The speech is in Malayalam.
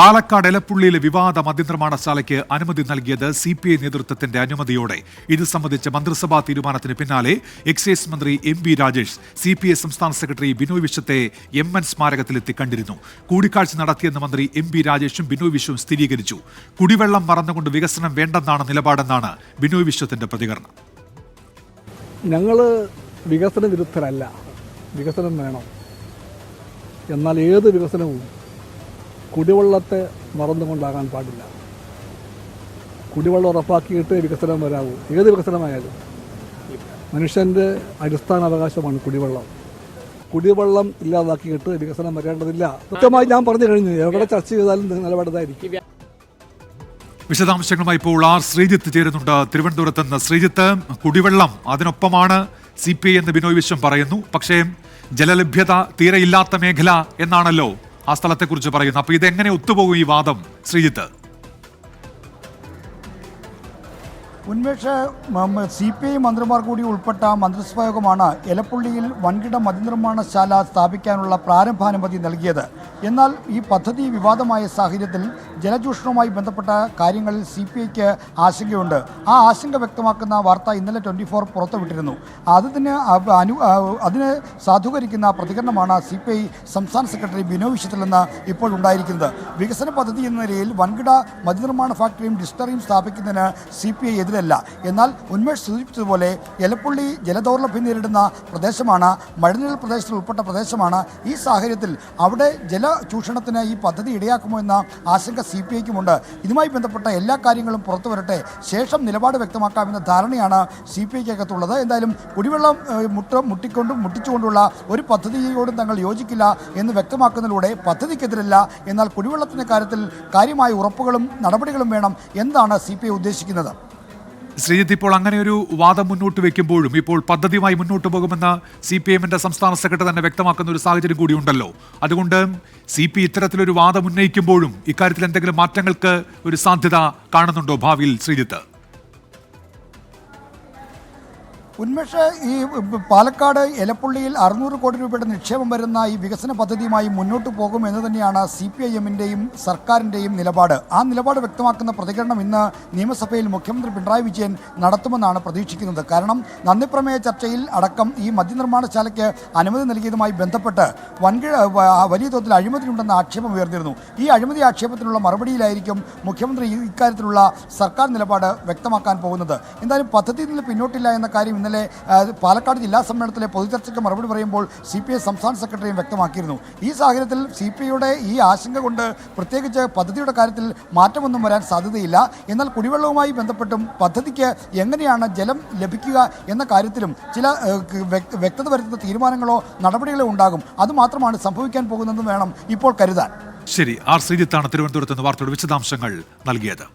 പാലക്കാട് എലപ്പുള്ളിയിലെ വിവാദ മദ്യനിർമ്മാണശാലയ്ക്ക് അനുമതി നൽകിയത് CPI നേതൃത്വത്തിന്റെ അനുമതിയോടെ. ഇത് സംബന്ധിച്ച മന്ത്രിസഭാ തീരുമാനത്തിന് പിന്നാലെ എക്സൈസ് മന്ത്രി MB രാജേഷ് CPI സംസ്ഥാന സെക്രട്ടറി ബിനോയ് വിശ്വത്തെ MN സ്മാരകത്തിലെത്തി കണ്ടിരുന്നു. കൂടിക്കാഴ്ച നടത്തിയെന്ന് മന്ത്രി MB രാജേഷും ബിനോയ് വിശ്വവും സ്ഥിരീകരിച്ചു. കുടിവെള്ളം മറന്നുകൊണ്ട് വികസനം വേണ്ടെന്നാണ് നിലപാടെന്നാണ് ബിനോയ് വിശ്വത്തിന്റെ പ്രതികരണം. ഞങ്ങൾ വികസന വിരുദ്ധരല്ല, വികസനം വേണം. എന്നാൽ ഏത് വികസനവും കുടിവെള്ളത്തെ മറന്നുകൊണ്ടാകാൻ പാടില്ല. കുടിവെള്ളം ഉറപ്പാക്കിയിട്ട് വികസനം വരാവൂ. ഏത് വികസനമായാലും മനുഷ്യൻ്റെ അടിസ്ഥാന അവകാശമാണ് കുടിവെള്ളം. കുടിവെള്ളം ഇല്ലാതാക്കിയിട്ട് വികസനം വരേണ്ടതില്ല. കൃത്യമായി ഞാൻ പറഞ്ഞു കഴിഞ്ഞു. എവിടെ ചർച്ച ചെയ്താലും നിലപാടതായിരിക്കും. വിശദാംശങ്ങളുമായി ഇപ്പോൾ ശ്രീജിത്ത് ചേരുന്നുണ്ട് തിരുവനന്തപുരത്ത് നിന്ന്. ശ്രീജിത്ത്, കുടിവെള്ളം അതിനൊപ്പമാണ് CPI എന്ന് ബിനോയ് വിശ്വം പറയുന്നു. പക്ഷേ ജലലഭ്യത തീരെ ഇല്ലാത്ത മേഖല എന്നാണല്ലോ ആ സ്ഥലത്തെക്കുറിച്ച് പറയുന്നത്. അപ്പൊ ഇതെങ്ങനെ ഒത്തുപോകും ഈ വാദം, ശ്രീജിത്ത്? ഉന്മേഷ്, CPI മന്ത്രിമാർ കൂടി ഉൾപ്പെട്ട മന്ത്രിസഭാ യോഗമാണ് എലപ്പുള്ളിയിൽ വൻകിട മദ്യനിർമ്മാണശാല സ്ഥാപിക്കാനുള്ള പ്രാരംഭാനുമതി നൽകിയത്. എന്നാൽ ഈ പദ്ധതി വിവാദമായ സാഹചര്യത്തിൽ ജലചൂഷണവുമായി ബന്ധപ്പെട്ട കാര്യങ്ങളിൽ CPIക്ക് ആശങ്കയുണ്ട്. ആ ആശങ്ക വ്യക്തമാക്കുന്ന വാർത്ത ഇന്നലെ 24 പുറത്തുവിട്ടിരുന്നു. അതിന് സാധൂകരിക്കുന്ന പ്രതികരണമാണ് CPI സംസ്ഥാന സെക്രട്ടറി ബിനോയ് വിശ്വത്തിൽ നിന്ന് ഇപ്പോൾ ഉണ്ടായിരിക്കുന്നത്. വികസന പദ്ധതി എന്ന നിലയിൽ വൻകിട മദ്യനിർമ്മാണ ഫാക്ടറിയും ഡിസ്റ്റിലറിയും സ്ഥാപിക്കുന്നതിന് CPI എതിരല്ല. എന്നാൽ ഉന്മേഷ് സൂചിപ്പിച്ചതുപോലെ എലപ്പുള്ളി ജലദൗർലഭ്യം നേരിടുന്ന പ്രദേശമാണ്, മഴനിഴൽ പ്രദേശത്തിൽ ഉൾപ്പെട്ട പ്രദേശമാണ്. ഈ സാഹചര്യത്തിൽ അവിടെ ജലചൂഷണത്തിന് ഈ പദ്ധതി ഇടയാക്കുമോ എന്ന ആശങ്ക CPIക്കുമുണ്ട്. ഇതുമായി ബന്ധപ്പെട്ട എല്ലാ കാര്യങ്ങളും പുറത്തു വരട്ടെ, ശേഷം നിലപാട് വ്യക്തമാക്കാമെന്ന ധാരണയാണ് CPIക്കകത്തുള്ളത്. എന്തായാലും കുടിവെള്ളം മുട്ടിച്ചുകൊണ്ടുള്ള ഒരു പദ്ധതിയോടും തങ്ങൾ യോജിക്കില്ല എന്ന് വ്യക്തമാക്കുന്നതിലൂടെ പദ്ധതിക്കെതിരല്ല, എന്നാൽ കുടിവെള്ളത്തിൻ്റെ കാര്യത്തിൽ കാര്യമായ ഉറപ്പുകളും നടപടികളും വേണം എന്നാണ് CPI ഉദ്ദേശിക്കുന്നത്. ശ്രീജിത്ത്, ഇപ്പോൾ അങ്ങനെ ഒരു വാദം മുന്നോട്ട് വെക്കുമ്പോഴും ഇപ്പോൾ പദ്ധതിയുമായി മുന്നോട്ട് പോകുമെന്ന് CPIഎമ്മിന്റെ സംസ്ഥാന സെക്രട്ടറി തന്നെ വ്യക്തമാക്കുന്ന ഒരു സാഹചര്യം കൂടിയുണ്ടല്ലോ. അതുകൊണ്ട് CPI ഇത്തരത്തിലൊരു വാദം ഉന്നയിക്കുമ്പോഴും ഇക്കാര്യത്തിൽ എന്തെങ്കിലും മാറ്റങ്ങൾക്ക് ഒരു സാധ്യത കാണുന്നുണ്ടോ ഭാവിയിൽ, ശ്രീജിത്ത്? ഉന്മേഷ്, ഈ പാലക്കാട് എലപ്പുള്ളിയിൽ 600 കോടി രൂപയുടെ നിക്ഷേപം വരുന്ന ഈ വികസന പദ്ധതിയുമായി മുന്നോട്ട് പോകും എന്ന് തന്നെയാണ് CPIഎമ്മിൻ്റെയും സർക്കാരിൻ്റെയും നിലപാട്. ആ നിലപാട് വ്യക്തമാക്കുന്ന പ്രതികരണം ഇന്ന് നിയമസഭയിൽ മുഖ്യമന്ത്രി പിണറായി വിജയൻ നടത്തുമെന്നാണ് പ്രതീക്ഷിക്കുന്നത്. കാരണം നന്ദിപ്രമേയ ചർച്ചയിൽ അടക്കം ഈ മദ്യനിർമ്മാണശാലയ്ക്ക് അനുമതി നൽകിയതുമായി ബന്ധപ്പെട്ട് വലിയ തോതിൽ അഴിമതിയുണ്ടെന്ന ആക്ഷേപം ഉയർന്നിരുന്നു. ഈ അഴിമതി ആക്ഷേപത്തിനുള്ള മറുപടിയിലായിരിക്കും മുഖ്യമന്ത്രി ഇക്കാര്യത്തിലുള്ള സർക്കാർ നിലപാട് വ്യക്തമാക്കാൻ പോകുന്നത്. എന്തായാലും പദ്ധതിയിൽ നിന്ന് പിന്നോട്ടില്ല എന്ന കാര്യം ഇന്നലെ പാലക്കാട് ജില്ലാ സമ്മേളനത്തിലെ പൊതുചർച്ചയ്ക്ക് മറുപടി പറയുമ്പോൾ CPI സംസ്ഥാന സെക്രട്ടറിയും വ്യക്തമാക്കിയിരുന്നു. ഈ സാഹചര്യത്തിൽ CPIയുടെ ഈ ആശങ്ക കൊണ്ട് പ്രത്യേകിച്ച് പദ്ധതിയുടെ കാര്യത്തിൽ മാറ്റമൊന്നും വരാൻ സാധ്യതയില്ല. എന്നാൽ കുടിവെള്ളവുമായി ബന്ധപ്പെട്ടും പദ്ധതിക്ക് എങ്ങനെയാണ് ജലം ലഭിക്കുക എന്ന കാര്യത്തിലും ചില വ്യക്തത വരുത്തുന്ന തീരുമാനങ്ങളോ നടപടികളോ ഉണ്ടാകും. അതുമാത്രമാണ് സംഭവിക്കാൻ പോകുന്നതെന്ന് വേണം ഇപ്പോൾ കരുതാൻ. ശരി, ശ്രീജിത്താണ് തിരുവനന്തപുരത്ത് നിന്ന് വാർത്തയുടെ വിശദാംശങ്ങൾ നൽകിയത്.